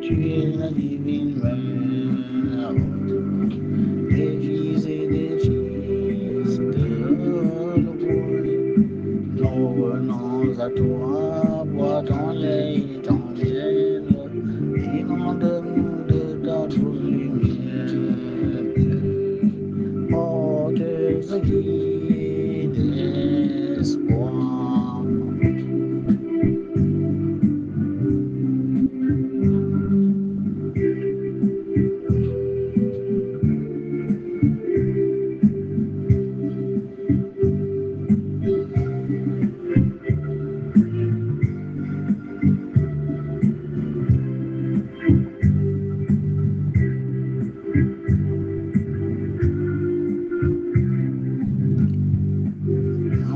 tu es la divine mère des fils et des fils de l'Opoué. Nous venons à toi, bois ton lait et ton miel, inonde-nous de ta douce lumière. Porteuse de vie et d'espoir.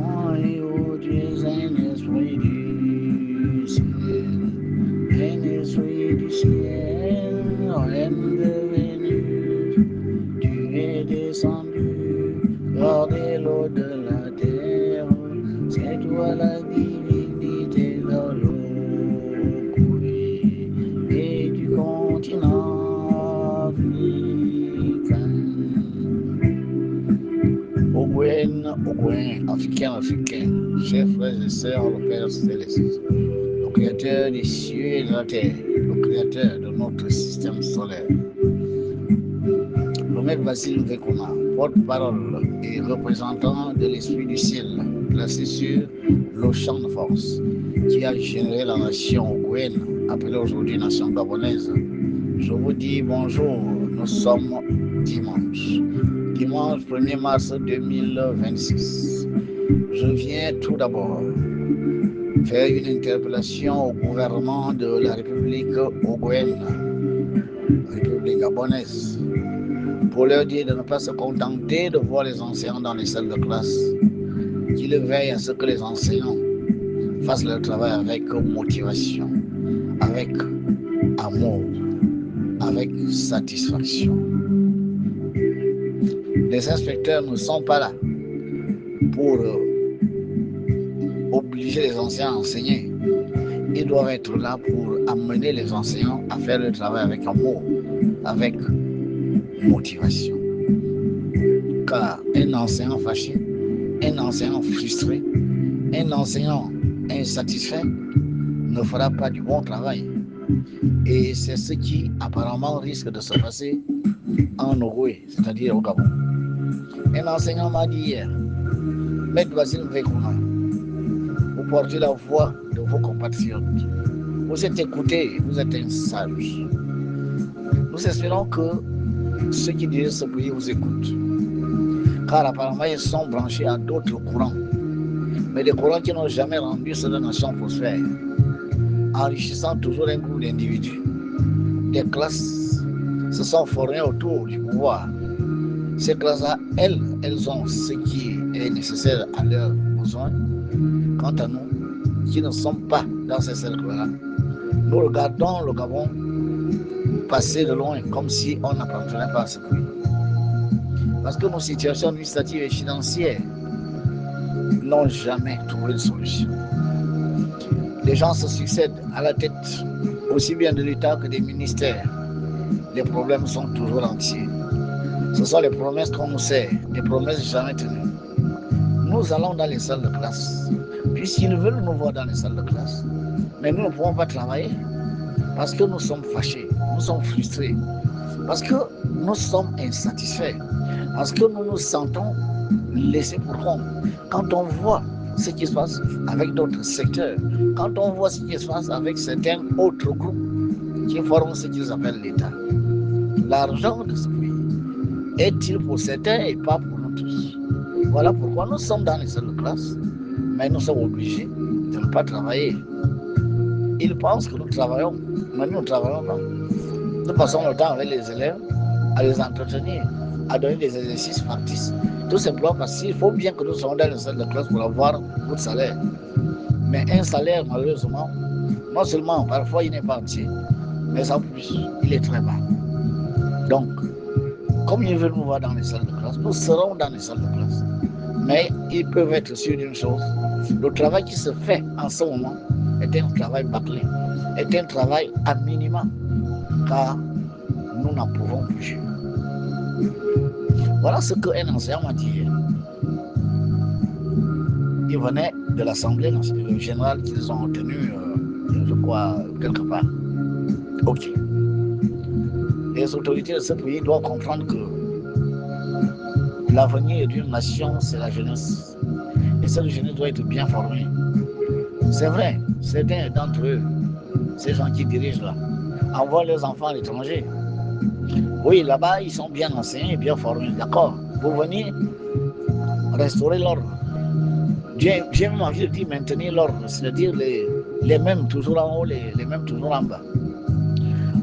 Oh, tu es un esprit du ciel, un esprit du ciel, reine devenue. Tu es descendu, garder l'eau de la terre, c'est toi la divinité de l'eau et du continent africain. Ogwen, africain, chers frères et sœurs, le Père Céleste, le Créateur des cieux et de la terre, le Créateur de notre système solaire. Le maître Basile Mvekuna, porte-parole et représentant de l'Esprit du ciel, placé sur le champ de force, qui a généré la nation Ogwen, appelée aujourd'hui nation gabonaise. Je vous dis bonjour, nous sommes dimanche 1er mars 2026. Je viens tout d'abord faire une interpellation au gouvernement de la République Ogouenne, République gabonaise, pour leur dire de ne pas se contenter de voir les enseignants dans les salles de classe, qu'ils veillent à ce que les enseignants fassent leur travail avec motivation, avec amour, avec satisfaction. Les inspecteurs ne sont pas là pour obliger les enseignants à enseigner. Ils doivent être là pour amener les enseignants à faire le travail avec amour, avec motivation. Car un enseignant fâché, un enseignant frustré, un enseignant insatisfait ne fera pas du bon travail. Et c'est ce qui apparemment risque de se passer en Ogooué, c'est-à-dire au Gabon. Un enseignant m'a dit hier, Maître Basile Mvekuna, vous portez la voix de vos compatriotes. Vous êtes écoutés, vous êtes un sage. Nous espérons que ceux qui dirigent ce pays vous écoutent. Car apparemment, ils sont branchés à d'autres courants. Mais des courants qui n'ont jamais rendu cette nation prospère. Enrichissant toujours un groupe d'individus. Des classes se sont formées autour du pouvoir. Ces classes-là, elles ont ce qui est nécessaire à leurs besoins. Quant à nous, qui ne sommes pas dans ces cercles-là, nous regardons le Gabon passer de loin, comme si on n'appartenait pas à ce pays. Parce que nos situations administratives et financières n'ont jamais trouvé de solution. Les gens se succèdent à la tête, aussi bien de l'État que des ministères. Les problèmes sont toujours entiers. Ce sont les promesses qu'on nous sert, des promesses jamais tenues. Nous allons dans les salles de classe, puisqu'ils veulent nous voir dans les salles de classe. Mais nous ne pouvons pas travailler parce que nous sommes fâchés, nous sommes frustrés, parce que nous sommes insatisfaits, parce que nous nous sentons laissés pour compte. Quand on voit ce qui se passe avec d'autres secteurs, quand on voit ce qui se passe avec certains autres groupes qui forment ce qu'ils appellent l'État, l'argent de ce pays est-il pour certains et pas pour nous tous? Voilà pourquoi nous sommes dans les salles de classe, mais nous sommes obligés de ne pas travailler. Ils pensent que nous travaillons, mais nous ne travaillons pas. Nous passons le temps avec les élèves à les entretenir, à donner des exercices factices, tout simplement parce qu'il faut bien que nous soyons dans les salles de classe pour avoir notre salaire. Mais un salaire, malheureusement, non seulement parfois il n'est pas entier, mais en plus, il est très bas. Donc, comme ils veulent nous voir dans les salles de classe, nous serons dans les salles de classe. Mais ils peuvent être sûrs d'une chose, le travail qui se fait en ce moment est un travail bâclé, est un travail à minima. car nous n'en pouvons plus. Voilà ce qu'un enseignant m'a dit. Il venait de l'Assemblée générale qu'ils ont tenue, je crois, quelque part. Ok. Les autorités de ce pays doivent comprendre que l'avenir d'une nation, c'est la jeunesse. Et cette jeunesse doit être bien formée. C'est vrai, certains d'entre eux, ces gens qui dirigent là, envoient leurs enfants à l'étranger. Oui, là-bas, ils sont bien enseignés, bien formés, d'accord. Vous venez restaurer l'ordre. J'ai même envie de dire maintenir l'ordre, c'est-à-dire les mêmes toujours en haut, les mêmes toujours en bas.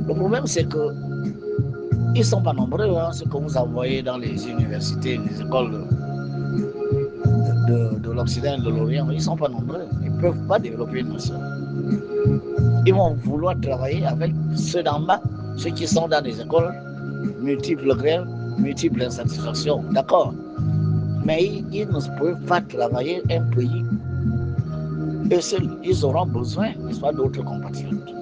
Le problème, c'est que ils ne sont pas nombreux, hein, ce que vous envoyez dans les universités, les écoles de l'Occident et de l'Orient. Ils ne sont pas nombreux. Ils ne peuvent pas développer une nation. Ils vont vouloir travailler avec ceux d'en bas, ceux qui sont dans les écoles, multiples grèves, multiples insatisfactions. D'accord. Mais ils ne peuvent pas travailler un pays. Eux seuls, ils auront besoin, n'est-ce pas, d'autres compatriotes.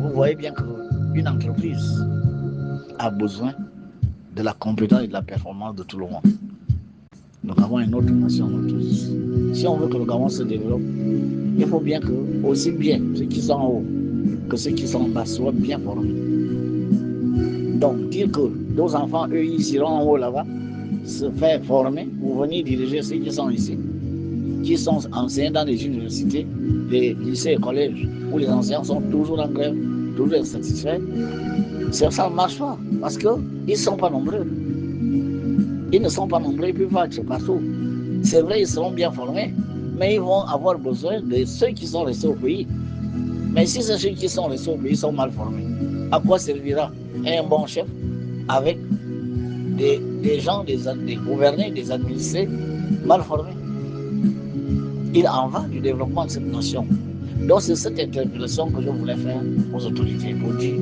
Vous voyez bien qu'une entreprise a besoin de la compétence et de la performance de tout le monde. Nous avons une autre nation, nous tous. Si on veut que le Gabon se développe, il faut bien que, aussi bien ceux qui sont en haut que ceux qui sont en bas soient bien formés. Donc, dire que nos enfants, eux, ils iront en haut là-bas, se faire former pour venir diriger ceux qui sont ici, qui sont enseignants dans les universités, les lycées et collèges, où les enseignants sont toujours en grève, toujours insatisfaits. Ça ne marche pas, parce qu'ils ne sont pas nombreux. Ils ne sont pas nombreux, ils peuvent être partout. C'est vrai, ils seront bien formés, mais ils vont avoir besoin de ceux qui sont restés au pays. Mais si ceux qui sont restés au pays sont mal formés, à quoi servira un bon chef avec des gens, des gouvernés, des administrés mal formés? Il en va du développement de cette nation. Donc c'est cette interpellation que je voulais faire aux autorités pour dire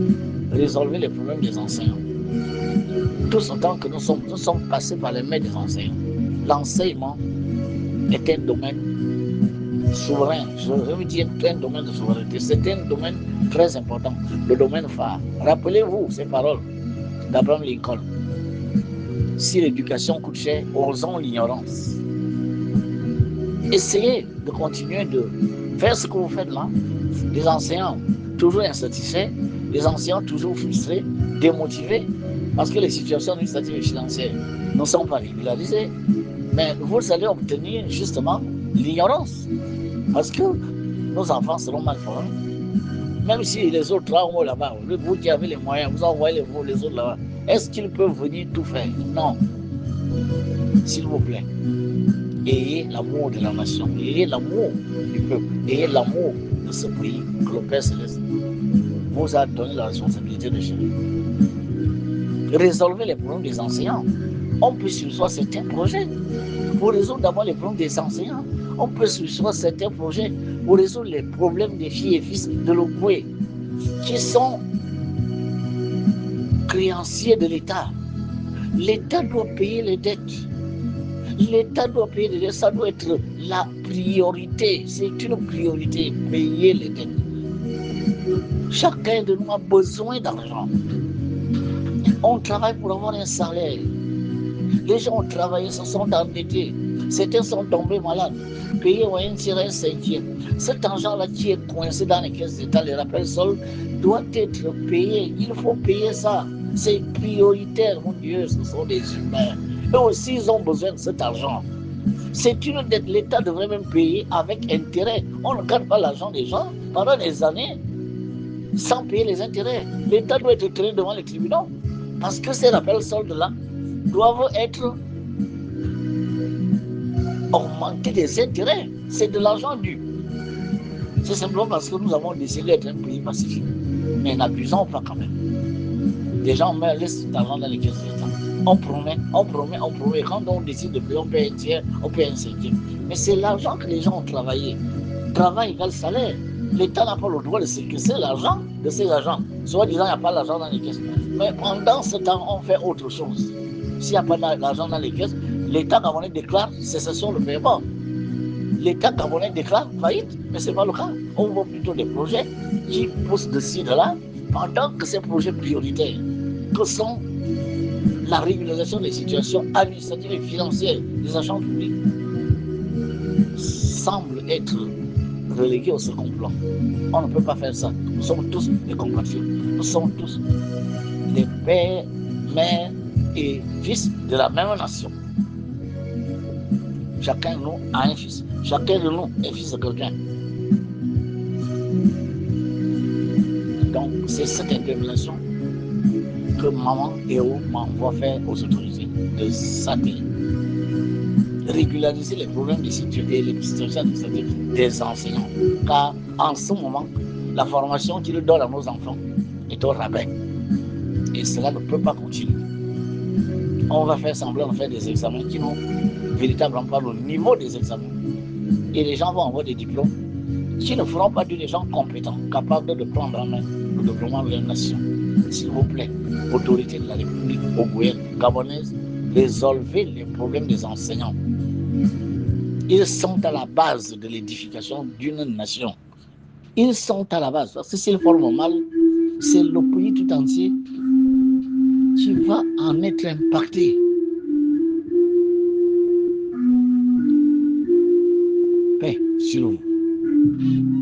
résolver les problèmes des enseignants. Tous autant que nous sommes passés par les mains des enseignants. L'enseignement est un domaine souverain. Je veux dire un domaine de souveraineté. C'est un domaine très important, le domaine phare. Rappelez-vous ces paroles d'Abraham Lincoln. Si l'éducation coûte cher, osons l'ignorance. Essayez de continuer de faire ce que vous faites là. Les enseignants toujours insatisfaits, les enseignants toujours frustrés, démotivés, parce que les situations administratives et financières ne sont pas régularisées. Mais vous allez obtenir justement l'ignorance, parce que nos enfants seront mal formés. Même si les autres là-bas, vous qui avez les moyens, vous envoyez les autres là-bas, est-ce qu'ils peuvent venir tout faire? Non. S'il vous plaît, ayez l'amour de la nation, ayez l'amour du peuple, ayez l'amour de ce pays que le Père Céleste vous a donné la responsabilité de gérer. Résolvez les problèmes des enseignants. On peut suivre certains projets pour résoudre d'abord les problèmes des enseignants. On peut suivre certains projets pour résoudre les problèmes des filles et fils de l'Ogboué qui sont créanciers de l'État. L'État doit payer les dettes. L'État doit payer les dettes. Ça doit être la priorité. C'est une priorité, payer les dettes. Chacun de nous a besoin d'argent. On travaille pour avoir un salaire. Les gens ont travaillé, se sont endettés. Certains sont tombés malades. Payés au 1/5. Cet argent-là qui est coincé dans les caisses d'État, les rappels soldes, doit être payé. Il faut payer ça. C'est prioritaire, mon Dieu, ce sont des humains. Eux aussi, ils ont besoin de cet argent. C'est une dette. L'État devrait même payer avec intérêt. On ne garde pas l'argent des gens pendant des années sans payer les intérêts. L'État doit être traîné devant les tribunaux parce que ces rappels soldes-là doivent être augmentés des intérêts. C'est de l'argent dû. C'est simplement parce que nous avons décidé d'être un pays pacifique. Mais n'abusons pas quand même. Les gens laissent l'argent dans les caisses de l'État. On promet. Quand on décide de payer, on paye un tiers, on paye un cinquième. Mais c'est l'argent que les gens ont travaillé. Travail égale salaire. L'État n'a pas le droit de séquestrer l'argent de ses agents. Soit disant qu'il n'y a pas d'argent dans les caisses. Mais pendant ce temps, on fait autre chose. S'il n'y a pas d'argent dans les caisses, l'État gabonais déclare sécession de paiement. l'État gabonais déclare faillite, mais ce n'est pas le cas. On voit plutôt des projets qui poussent de ci, de là, pendant que ces projets prioritaires, que sont la régularisation des situations administratives et financières des agents publics, semblent être relégués au second plan. On ne peut pas faire ça. Nous sommes tous des compatriotes. Nous sommes tous des pères, mères et fils de la même nation. Chacun de nous a un fils. Chacun de nous est fils de quelqu'un. Donc, c'est cette interpellation que maman Eo m'envoie faire aux autorités de SATI. Régulariser les problèmes de sécurité et les situations administratives des enseignants. Car en ce moment, la formation qu'ils donnent à nos enfants est au rabais. Et cela ne peut pas continuer. On va faire semblant de faire des examens qui n'ont véritablement pas le niveau des examens. Et les gens vont avoir des diplômes qui ne feront pas des gens compétents, capables de prendre en main le développement de leur nation. S'il vous plaît, autorités de la République gabonaise, résolvez les problèmes des enseignants. Ils sont à la base de l'édification d'une nation. Ils sont à la base. Parce que s'ils forment mal, c'est le pays tout entier qui va en être impacté. Paix sur vous.